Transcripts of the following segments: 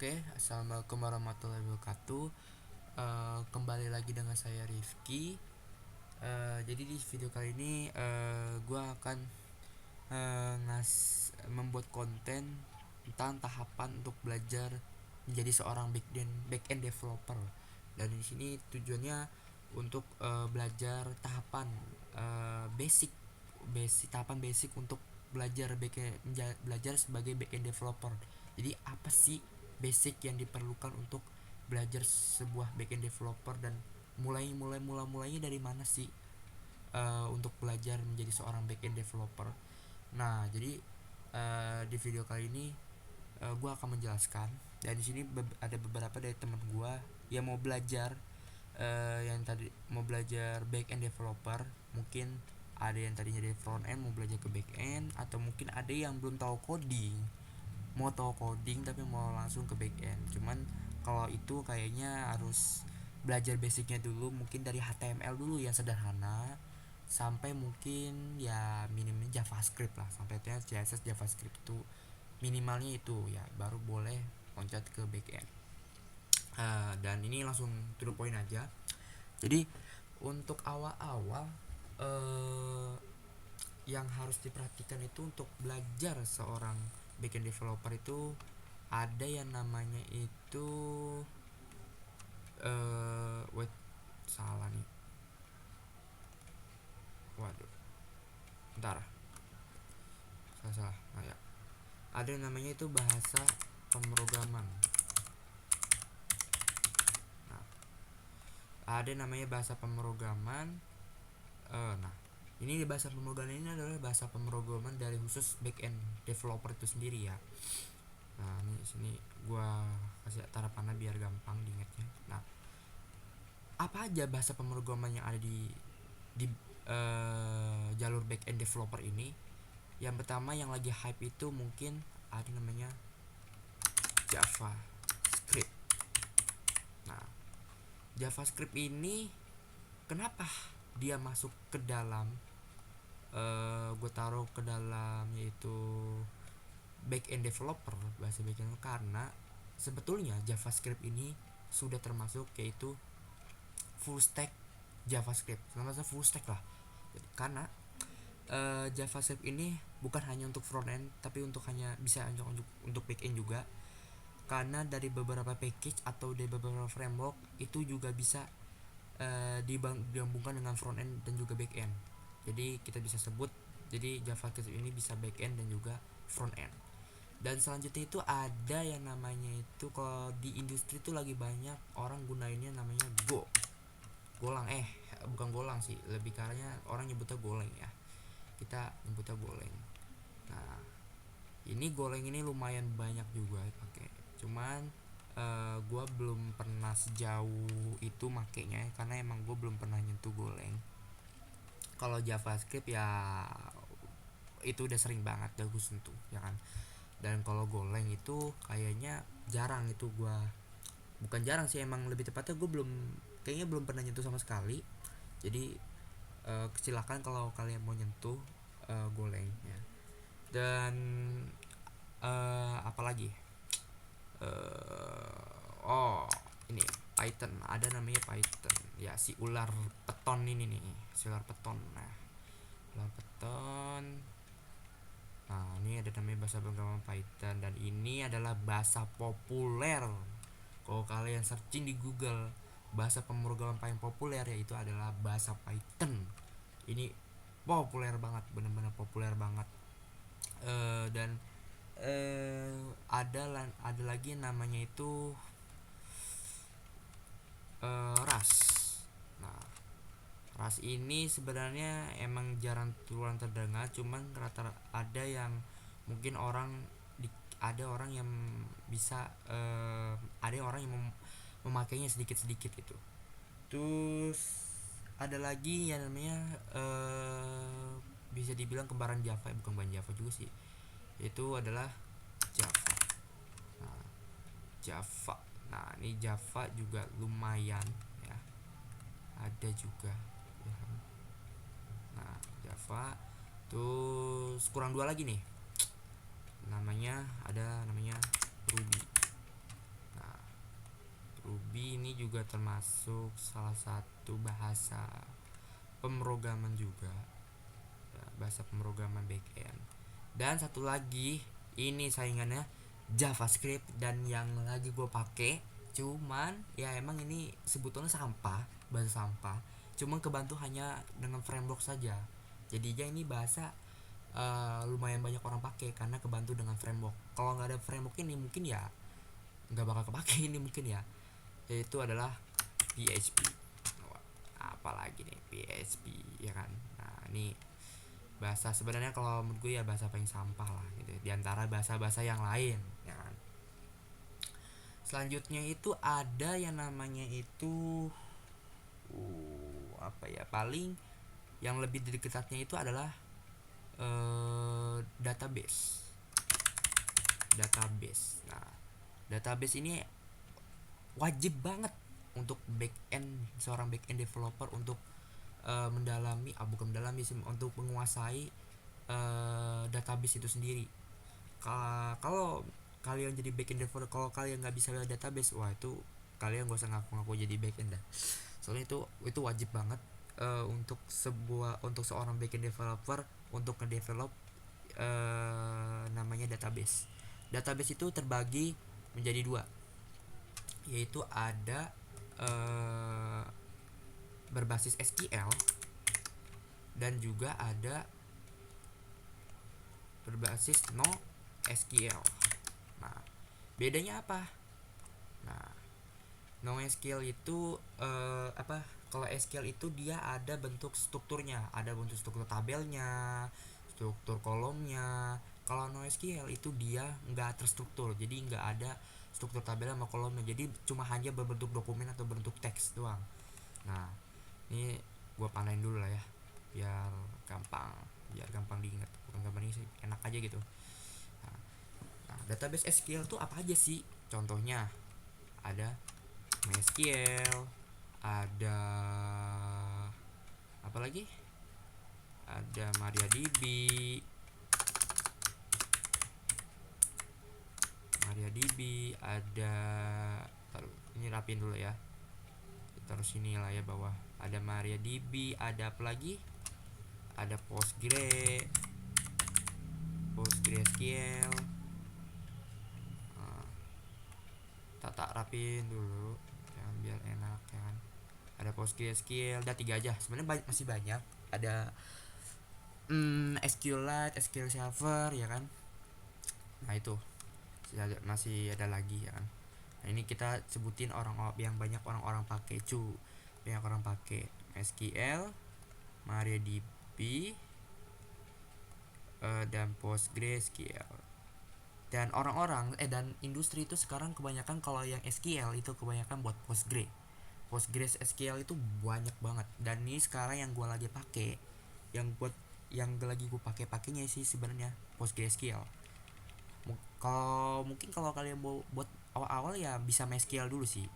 Oke, assalamualaikum warahmatullahi wabarakatuh. Kembali lagi dengan saya Rifki. Jadi di video kali ini gue akan membuat konten tentang tahapan untuk belajar menjadi seorang back end developer. Dan di sini tujuannya untuk belajar tahapan basic tahapan basic untuk belajar sebagai back-end developer. Jadi apa sih basic yang diperlukan untuk belajar sebuah back-end developer, dan mulainya dari mana sih untuk belajar menjadi seorang back-end developer. Nah, jadi di video kali ini gue akan menjelaskan, dan di sini ada beberapa dari teman gue yang mau belajar, yang tadi mau belajar back-end developer. Mungkin ada yang tadinya dari front end mau belajar ke back end, atau mungkin ada yang belum tahu coding, mau tahu coding tapi mau langsung ke back end. Cuman kalau itu kayaknya harus belajar basicnya dulu, mungkin dari HTML dulu yang sederhana sampai mungkin ya minimnya JavaScript lah, sampai CSS JavaScript itu minimalnya itu ya, baru boleh loncat ke back end. Dan ini langsung to the point aja. Jadi untuk awal-awal yang harus diperhatikan itu untuk belajar seorang backend developer itu ada yang namanya itu wait, salah nih, waduh, bentar, salah. Nah, ya, ada yang namanya itu bahasa pemrograman. Nah, ada yang namanya bahasa pemrograman. Nah, ini bahasa pemrograman ini adalah bahasa pemrograman dari khusus backend developer itu sendiri ya. Nah, ini sini gua kasih tarapannya biar gampang diingatnya. Nah, apa aja bahasa pemrograman yang ada di jalur backend developer ini? Yang pertama yang lagi hype itu mungkin ada namanya JavaScript. Nah, JavaScript ini kenapa dia masuk ke dalam gue taruh ke dalam yaitu backend developer, bahasa backend, karena sebetulnya JavaScript ini sudah termasuk yaitu full stack JavaScript, namanya full stack lah. Karena JavaScript ini bukan hanya untuk front end, tapi hanya bisa untuk back end juga, karena dari beberapa package atau dari beberapa framework itu juga bisa digabungkan dengan front end dan juga back end. Jadi kita bisa sebut, jadi JavaScript ini bisa back end dan juga front end. Dan selanjutnya itu ada yang namanya itu, kalau di industri itu lagi banyak orang gunainnya namanya golang, bukan golang sih, lebih karena orang nyebutnya goleng ya, kita nyebutnya goleng. Nah, ini goleng ini lumayan banyak juga pakai, cuman gue belum pernah sejauh itu makainya, karena emang gue belum pernah nyentuh goleng. Kalau JavaScript ya itu udah sering banget gue sentuh ya kan. Dan kalau goleng itu kayaknya jarang, itu gue bukan jarang sih, emang lebih tepatnya gue kayaknya belum pernah nyentuh sama sekali. Jadi kesilakan kalau kalian mau nyentuh goleng ya. Dan apalagi oh ini Python, ada namanya Python ya, si ular peton ini nih, si ular peton. Nah, ular peton, nah ini ada namanya bahasa pemrograman Python, dan ini adalah bahasa populer. Kalau kalian searching di Google bahasa pemrograman paling populer, yaitu adalah bahasa Python. Ini populer banget, benar-benar populer banget. Dan ada lagi namanya itu Rust. Nah, Rust ini sebenarnya emang jarang turun terdengar, cuman rata ada yang mungkin ada orang yang bisa ada orang yang memakainya sedikit-sedikit itu. Terus ada lagi yang namanya bisa dibilang kembaran Java, bukan kembaran Java juga sih, itu adalah Java. Nah, Java. Nah, ini Java juga lumayan ya. Ada juga ya. Nah, Java. Terus kurang dua lagi nih. Namanya Ruby. Ruby ini juga termasuk salah satu bahasa pemrograman juga, ya, bahasa pemrograman backend. Dan satu lagi ini saingannya JavaScript, dan yang lagi gue pakai cuman ya emang ini sebetulnya sampah, bahasa sampah, cuman kebantu hanya dengan framework saja. Jadinya ini bahasa lumayan banyak orang pakai karena kebantu dengan framework. Kalau nggak ada framework ini mungkin ya nggak bakal kepake ini mungkin ya, yaitu adalah PHP. Apalagi nih PHP ya kan. Nah ini bahasa sebenarnya kalau menurut gue ya bahasa paling sampah lah gitu diantara bahasa-bahasa yang lain ya kan. Selanjutnya itu ada yang namanya itu apa ya, paling yang lebih dekatnya itu adalah database. Nah database ini wajib banget untuk seorang back end developer untuk mendalami bukan mendalami sih, untuk menguasai database itu sendiri. Kalau kalian jadi back end developer, kalau kalian nggak bisa lihat database, wah itu kalian gak usah ngaku-ngaku jadi back end dah. Soalnya itu wajib banget untuk seorang back end developer untuk ngedevelop namanya database. Database itu terbagi menjadi dua, yaitu ada berbasis SQL dan juga ada berbasis NoSQL. Nah, bedanya apa? Nah, NoSQL itu apa? Kalau SQL itu dia ada bentuk strukturnya, ada bentuk struktur tabelnya, struktur kolomnya. Kalau NoSQL itu dia nggak terstruktur, jadi nggak ada struktur tabel sama kolomnya, jadi cuma hanya berbentuk dokumen atau bentuk teks doang. Nah, ini gue panain dulu lah ya, biar gampang diingat, bukan gampang diingat sih, enak aja gitu. Nah, database SQL tuh apa aja sih? Contohnya ada MySQL, ada apa lagi? Ada MariaDB, ada, taruh ini rapin dulu ya, taruh sini lah ya bawah. Ada MariaDB, ada apa lagi? Ada PostgreSQL. Tak rapin dulu ya, biar enak ya kan. Ada PostgreSQL, ada 3 aja sebenarnya, masih banyak. Ada SQLite, SQL Server ya kan. Nah itu masih ada lagi ya kan. Nah ini kita sebutin yang banyak orang-orang pakai banyak orang pakai SQL, MariaDB, dan PostgreSQL. Dan dan industri itu sekarang kebanyakan kalau yang SQL itu kebanyakan buat PostgreSQL itu banyak banget. Dan ini sekarang yang gue lagi pakai, yang lagi gue pakainya sih sebenarnya PostgreSQL. Kalau kalian mau buat awal-awal ya bisa MySQL dulu sih,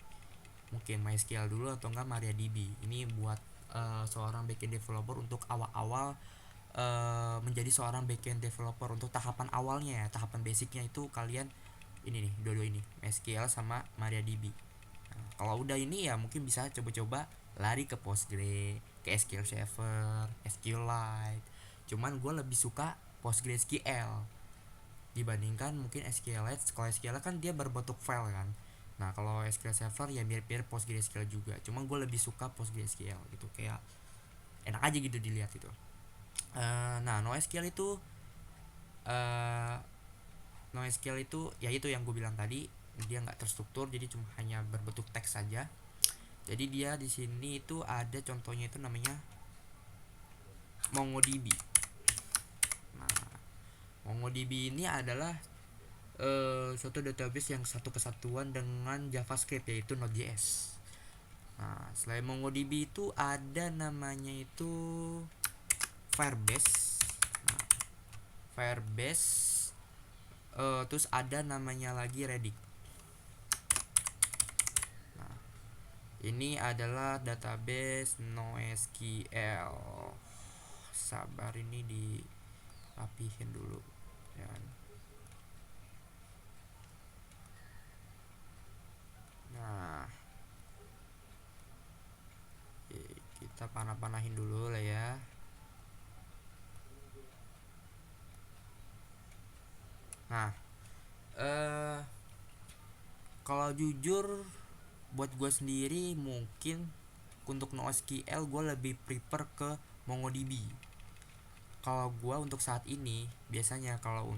mungkin MySQL dulu atau enggak MariaDB. Ini buat seorang backend developer untuk awal-awal menjadi seorang backend developer. Untuk tahapan awalnya ya, tahapan basicnya itu kalian ini nih, dua-dua ini, MySQL sama MariaDB. Nah, kalau udah ini ya mungkin bisa coba-coba lari ke Postgre, ke SQL Server, SQLite. Cuman gue lebih suka PostgreSQL dibandingkan mungkin SQLite. Kalau SQL kan dia berbentuk file kan. Nah kalau SQL Server ya mirip-mirip PostgreSQL juga, cuman gue lebih suka PostgreSQL gitu, kayak enak aja gitu dilihat itu. Nah NoSQL itu ya itu yang gue bilang tadi, dia nggak terstruktur, jadi cuma hanya berbentuk teks saja. Jadi dia di sini itu ada contohnya, itu namanya MongoDB. Nah MongoDB ini adalah suatu database yang satu kesatuan dengan JavaScript, yaitu Node.js. Nah selain MongoDB itu ada namanya itu Firebase. Terus ada namanya lagi Redis. Nah, ini adalah database NoSQL. Sabar, ini dirapihin dulu ya. Nah, kita panah-panahin dulu lah ya. Nah, kalau jujur buat gue sendiri mungkin untuk NoSQL gue lebih prefer ke MongoDB. Kalau gue untuk saat ini biasanya kalau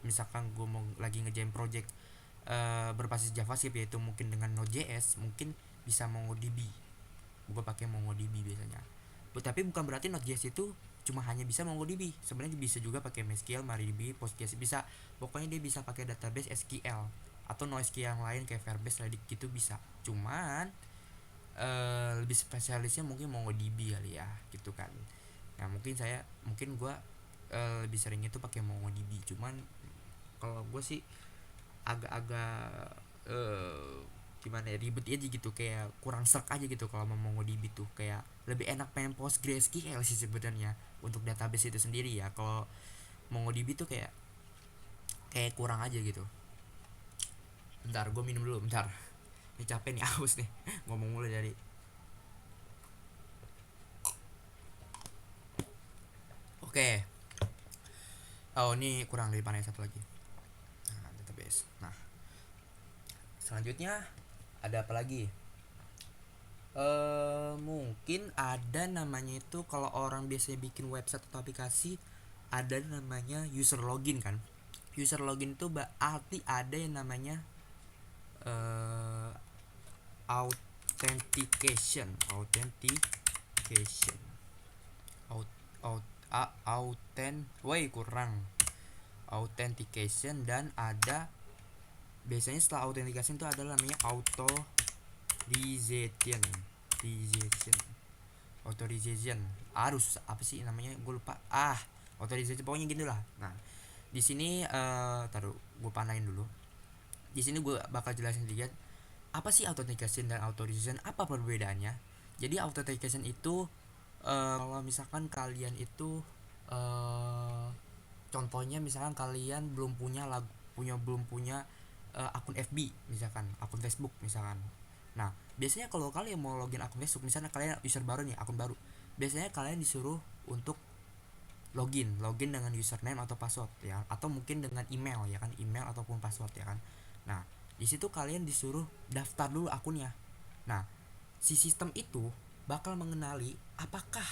misalkan gue mau lagi ngerjain project berbasis JavaScript, yaitu mungkin dengan Node.js, mungkin bisa MongoDB. Gue pakai MongoDB biasanya. Tapi bukan berarti Node.js itu cuma hanya bisa MongoDB. Sebenarnya bisa juga pakai MySQL, MariaDB, Postgres, bisa. Pokoknya dia bisa pakai database SQL atau NoSQL yang lain kayak Firebase, Redis gitu bisa. Cuman lebih spesialisnya mungkin MongoDB kali ya, gitu kan. Nah, mungkin gue lebih sering itu pakai MongoDB. Cuman kalau gue sih agak-agak gimana ya, ribet aja gitu, kayak kurang serk aja gitu kalau mau MongoDB tuh. Kayak lebih enak main PostgreSQL sih sebenarnya untuk database itu sendiri ya. Kalau MongoDB tuh kayak kurang aja gitu. Bentar, gue minum dulu bentar. Ini capek nih, aus nih ngomong mulu dari. Oke. Oh, ini kurang dari panah satu lagi. Nah, database. Nah, selanjutnya ada apa lagi? Mungkin ada namanya itu, kalau orang biasanya bikin website atau aplikasi, ada namanya user login kan. User login itu berarti ada yang namanya uh, authentication out out kurang authentication. Dan ada biasanya setelah authentication itu adalah namanya authorization. Harus apa sih namanya, gue lupa. Authorization pokoknya gitu lah. Nah, di sini taruh gue panain dulu. Di sini gue bakal jelasin sedikit apa sih authentication dan authorization, apa perbedaannya. Jadi authentication itu kalau misalkan kalian itu contohnya misalkan kalian belum punya akun FB, misalkan akun Facebook misalkan. Nah, biasanya kalau kalian mau login akun Facebook, misalnya kalian user baru nih, akun baru, biasanya kalian disuruh untuk login dengan username atau password ya, atau mungkin dengan email ya kan, email ataupun password ya kan. Nah, di situ kalian disuruh daftar dulu akunnya. Nah, si sistem itu bakal mengenali apakah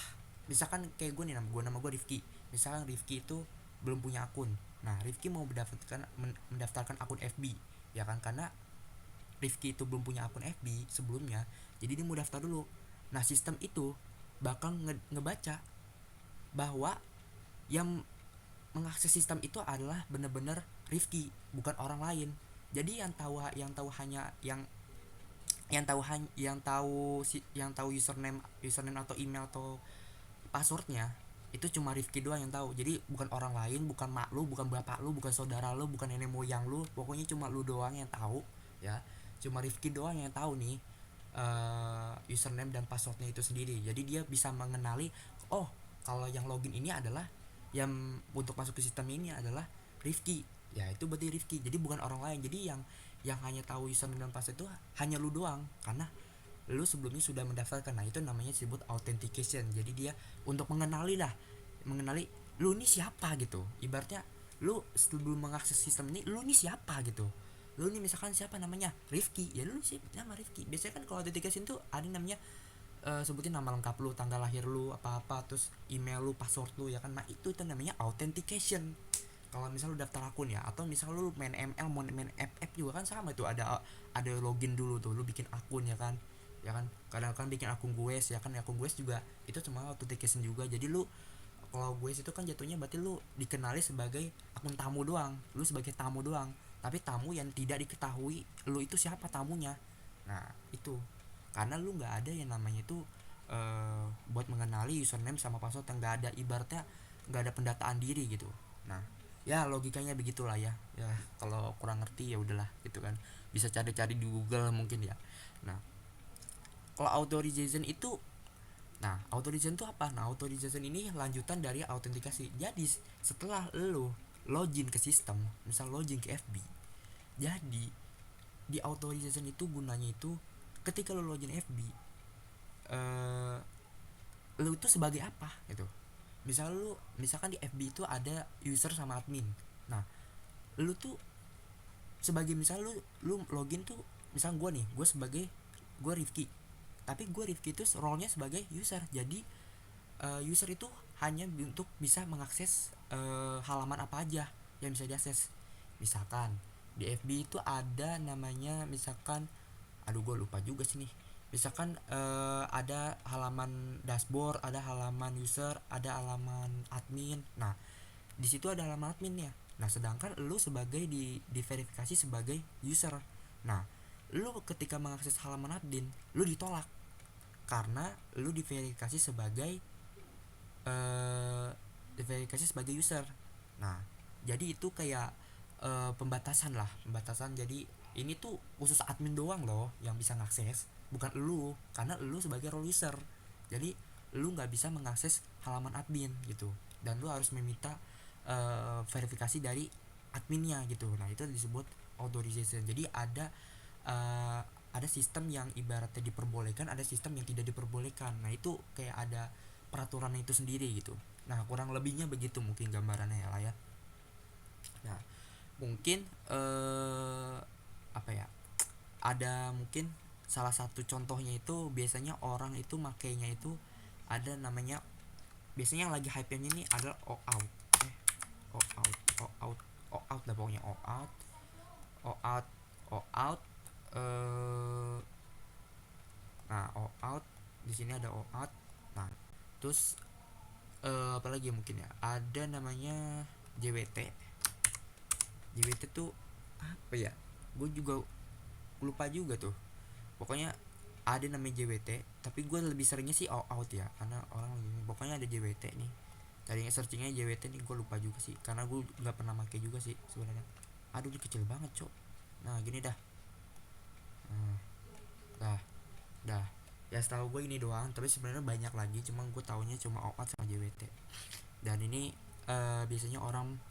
misalkan kayak gue nih, nama gue Rifki. Misalkan Rifki itu belum punya akun. Nah, Rifki mau mendaftarkan akun FB ya kan, karena Rifki itu belum punya akun FB sebelumnya, jadi dia mau daftar dulu. Nah, sistem itu bakal ngebaca bahwa yang mengakses sistem itu adalah benar-benar Rifki, bukan orang lain. Jadi yang tahu username atau email atau passwordnya itu cuma Rifki doang yang tahu. Jadi bukan orang lain, bukan mak lu, bukan bapak lu, bukan saudara lu, bukan nenek moyang lu, pokoknya cuma lu doang yang tahu ya. Cuma Rifki doang yang tahu nih username dan passwordnya itu sendiri. Jadi dia bisa mengenali, oh kalau yang login ini adalah, yang untuk masuk ke sistem ini adalah Rifki, ya itu berarti Rifki. Jadi bukan orang lain. Jadi yang hanya tahu username dan password itu hanya lu doang, karena lu sebelumnya sudah mendaftarkan. Nah, itu namanya disebut authentication. Jadi dia untuk mengenali lu ini siapa gitu. Ibaratnya lu sebelum mengakses sistem ini, lu ini siapa gitu. Lu ini misalkan siapa namanya Rifki, ya lu sih nama Rifki. Biasanya kan kalau authentication tuh ada namanya sebutin nama lengkap lu, tanggal lahir lu, apa-apa, terus email lu, password lu ya kan. Nah, itu namanya authentication. Kalau misal lu daftar akun ya, atau misal lu main ML, mau main FF juga kan sama itu, ada login dulu tuh, lu bikin akun ya kan. Kadang kan bikin akun gue ya kan, akun gue juga itu cuma authentication juga. Jadi lu kalau gue itu kan jatuhnya berarti lu dikenali sebagai akun tamu doang, lu sebagai tamu doang, tapi tamu yang tidak diketahui lu itu siapa tamunya. Nah, itu karena lu nggak ada yang namanya itu buat mengenali username sama password, yang nggak ada, ibaratnya nggak ada pendataan diri gitu. Nah, ya logikanya begitulah ya. Ya kalau kurang ngerti ya udahlah gitu kan, bisa cari-cari di Google mungkin ya. Nah, kalau authorization itu, apa? Nah, authorization ini lanjutan dari autentikasi. Jadi setelah lo login ke sistem, misal login ke FB, jadi di authorization itu gunanya itu ketika lo login FB, uh, lu itu sebagai apa gitu. Misalkan di FB itu ada user sama admin. Nah, lu tuh sebagai, misal lu login tuh, misal gue Rifki, tapi gue Rifki itu role-nya sebagai user. Jadi user itu hanya untuk bisa mengakses halaman apa aja yang bisa diakses. Misalkan di FB itu ada namanya, misalkan, aduh gue lupa juga sih nih, misalkan ada halaman dashboard, ada halaman user, ada halaman admin. Nah, di situ ada halaman adminnya. Nah, sedangkan lu sebagai diverifikasi sebagai user. Nah, lu ketika mengakses halaman admin, lu ditolak karena lu eh diverifikasi sebagai user. Nah, jadi itu kayak pembatasan. Jadi ini tuh khusus admin doang loh yang bisa ngakses, bukan lu, karena lu sebagai role user. Jadi lu nggak bisa mengakses halaman admin gitu, dan lu harus meminta verifikasi dari adminnya gitu. Nah, itu disebut authorization. Jadi ada sistem yang ibaratnya diperbolehkan, ada sistem yang tidak diperbolehkan. Nah, itu kayak ada peraturan itu sendiri gitu. Nah, kurang lebihnya begitu mungkin gambarannya ya lah ya. Nah, mungkin apa ya, ada mungkin salah satu contohnya itu, biasanya orang itu makainya itu ada namanya, biasanya yang lagi hype nya ini adalah OAuth. OAuth OAuth OAuth lah pokoknya. OAuth OAuth nah, OAuth di sini ada OAuth. Nah, terus apalagi mungkin ya, ada namanya JWT. JWT tuh apa ya, gue juga lupa juga tuh. Pokoknya ada namanya JWT, tapi gue lebih seringnya sih OAuth ya, karena orang lagi, pokoknya ada JWT nih. Tadinya searchingnya JWT nih, gue lupa juga sih, karena gue nggak pernah pakai juga sih sebenarnya. Aduh, ini kecil banget cok. Nah, gini dah. Nah, dah ya, setahu gue ini doang, tapi sebenarnya banyak lagi, cuma gue taunya cuma OAuth sama JWT. Dan ini biasanya orang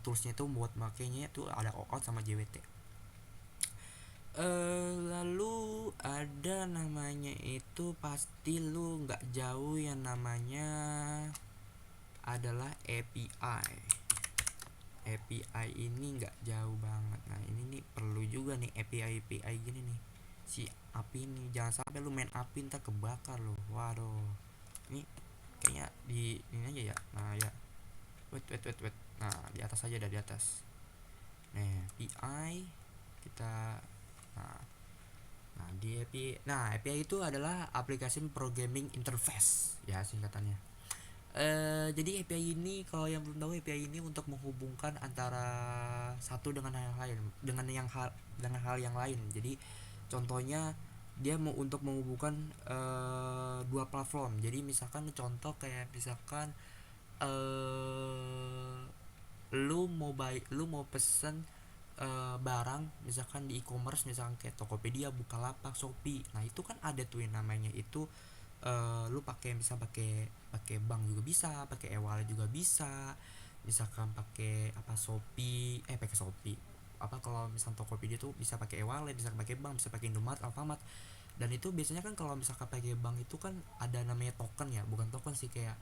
toolsnya itu buat makainya itu ada OAuth sama JWT. Lalu ada namanya itu, pasti lu nggak jauh, yang namanya adalah API. API ini nggak jauh banget. Nah, ini nih perlu juga nih API gini nih. Si api ini jangan sampai lu main api ntar kebakar lo. Waduh. Ini kayaknya di ini aja ya. Nah ya. Wait. Nah, di atas aja, dah di atas. Nah, API kita. API itu adalah Application Programming Interface ya singkatannya. Jadi API ini, kalau yang belum tahu, API ini untuk menghubungkan antara satu dengan hal lain, dengan hal yang lain. Jadi contohnya dia mau untuk menghubungkan dua platform. Jadi misalkan contoh kayak misalkan lu mau pesen barang misalkan di e-commerce, misalkan kayak Tokopedia, Bukalapak, Shopee. Nah, itu kan ada tuh yang namanya itu lu pakai bank juga bisa, pakai e-wallet juga bisa. Misalkan pakai Shopee apa, kalau misalkan Tokopedia tuh bisa pakai e-wallet, bisa pakai bank, bisa pakai Indomaret, Alfamart. Dan itu biasanya kan kalau misalkan pakai bank itu kan ada namanya token ya, bukan token sih, kayak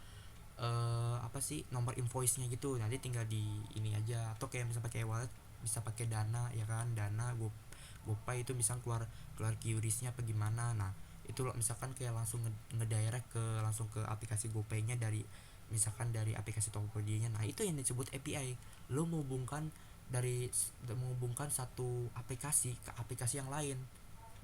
apa sih, nomor invoice-nya gitu. Nanti tinggal di ini aja. Atau kayak misalnya pakai wallet bisa pakai Dana ya kan, GoPay itu bisa keluar QRIS-nya apa gimana. Nah, itu misalkan kayak langsung ngedirect langsung ke aplikasi GoPay-nya dari misalkan dari aplikasi Tokopedia-nya. Nah, itu yang disebut API. Lo menghubungkan satu aplikasi ke aplikasi yang lain.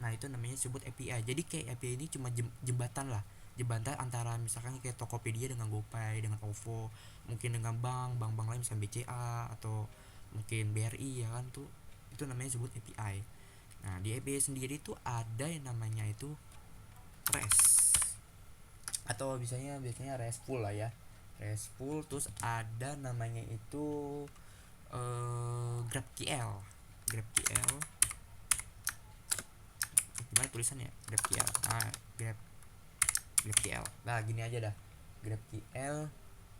Nah, itu namanya disebut API. Jadi kayak API ini cuma jembatan lah, jembatan antara misalkan kayak Tokopedia dengan GoPay, dengan OVO, mungkin dengan bank lain misalnya BCA atau mungkin BRI ya kan, tuh itu namanya disebut API. Nah, di API sendiri itu ada yang namanya itu REST, atau biasanya RESTful lah ya, RESTful. Terus ada namanya itu GraphQL. Gimana tulisannya? GraphQL. Nah, gini aja dah, GraphQL.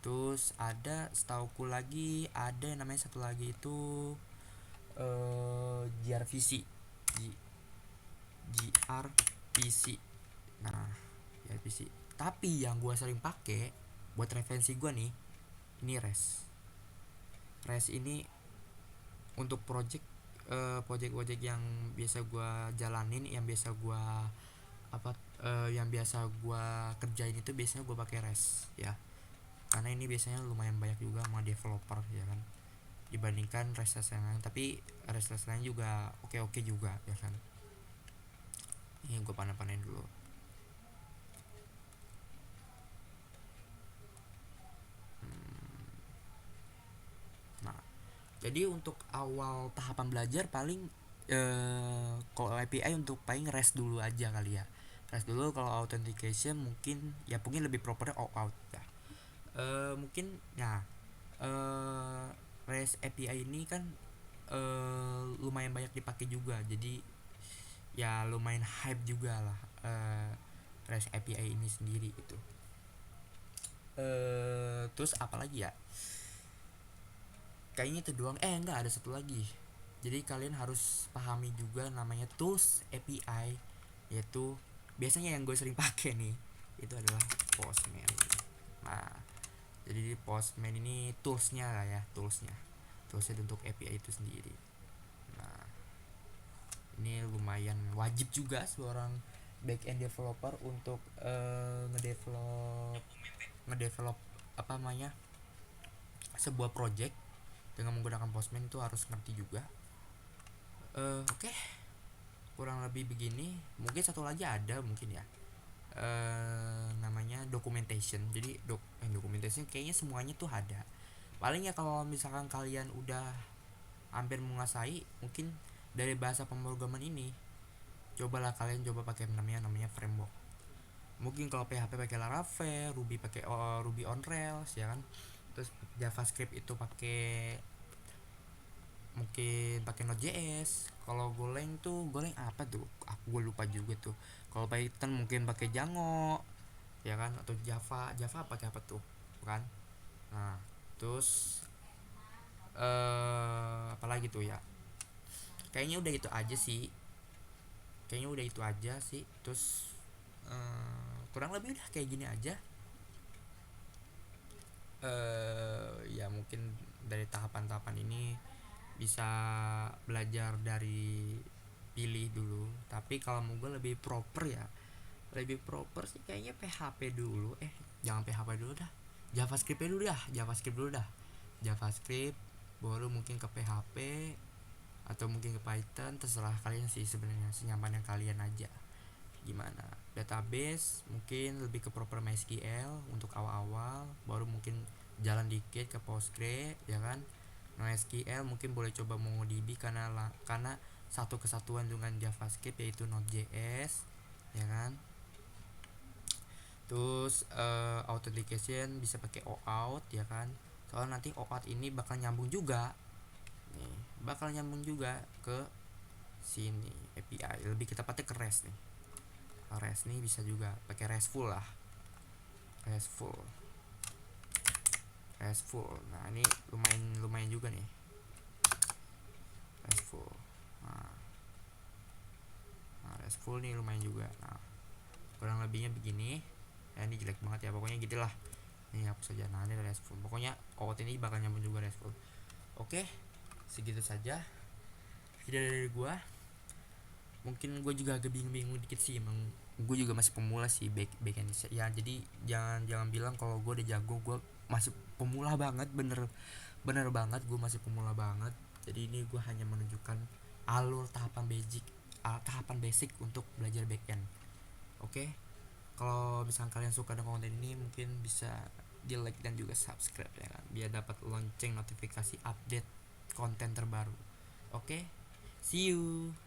Terus ada, setauku lagi ada yang namanya satu lagi itu gRPC. Nah, ya PC. Tapi yang gue sering pakai buat referensi gue nih, ini res ini untuk project yang biasa gue jalanin, yang biasa gue apa yang biasa gue kerjain itu biasanya gue pakai res ya, karena ini biasanya lumayan banyak juga sama developer ya kan, dibandingkan res yang lain. Tapi res lain juga oke juga ya kan. Ini gue panen dulu. Nah, jadi untuk awal tahapan belajar paling kalau API untuk paling rest dulu aja kali ya. Rest dulu. Kalau authentication mungkin lebih propernya out ya. Mungkin ya eh REST API ini kan lumayan banyak dipakai juga, jadi ya lumayan hype juga lah REST API ini sendiri itu. Terus apa lagi ya, kayaknya itu doang. Enggak, ada satu lagi. Jadi kalian harus pahami juga namanya tools API, yaitu biasanya yang gue sering pakai nih itu adalah Postman. Nah, jadi Postman ini toolsnya lah ya, toolsnya untuk API itu sendiri. Nah, ini lumayan wajib juga seorang back end developer untuk ngedevelop apa namanya sebuah project dengan menggunakan Postman itu harus ngerti juga. Oke, kurang lebih begini. Mungkin satu lagi ada mungkin ya, namanya documentation. Jadi documentation kayaknya semuanya tuh ada. Paling ya kalau misalkan kalian udah hampir menguasai mungkin dari bahasa pemrograman ini, cobalah kalian pakai namanya framework. Mungkin kalau PHP pakai Laravel, Ruby pakai Ruby on Rails ya kan. Terus JavaScript itu mungkin pakai Node.js. Kalau Golang apa tuh, aku gue lupa juga tuh. Kalau Python mungkin pakai Django ya kan, atau Java pakai apa tuh kan. Nah, terus apalagi tuh ya, kayaknya udah itu aja sih. Terus kurang lebih udah kayak gini aja. Ya mungkin dari tahapan-tahapan ini bisa belajar dari pilih dulu. Tapi kalau mau gue lebih proper sih kayaknya PHP dulu. Jangan PHP dulu dah, JavaScript dulu dah. JavaScript baru mungkin ke PHP atau mungkin ke Python, terserah kalian sih sebenarnya, senyaman yang kalian aja. Gimana database, mungkin lebih ke proper MySQL untuk awal-awal, baru mungkin jalan dikit ke Postgre ya kan. NoSQL mungkin boleh coba MongoDB karena satu kesatuan dengan JavaScript yaitu Node.js ya kan. Terus authentication bisa pakai OAuth ya kan, soalnya nanti OAuth ini bakal nyambung juga ke sini API, lebih kita pakai ke REST nih. REST nih bisa juga pakai RESTful. Nah, ini lumayan juga nih RESTful. Nah, RESTful nih lumayan juga. Nah, kurang lebihnya begini ya. Ini jelek banget ya, pokoknya gitulah. Ini hapus saja. Nah, ini RESTful, pokoknya OAuth ini bakal nyambung juga RESTful. Oke, segitu saja video dari gua. Mungkin gue juga agak bingung dikit sih, emang gue juga masih pemula sih backend ya. Jadi jangan bilang kalau gue udah jago. Gue masih pemula banget, bener banget, gue masih pemula banget. Jadi ini gue hanya menunjukkan alur tahapan basic untuk belajar backend. Oke, kalau misalnya kalian suka dengan konten ini mungkin bisa di like dan juga subscribe ya kan, biar dapat lonceng notifikasi update konten terbaru. Oke, see you.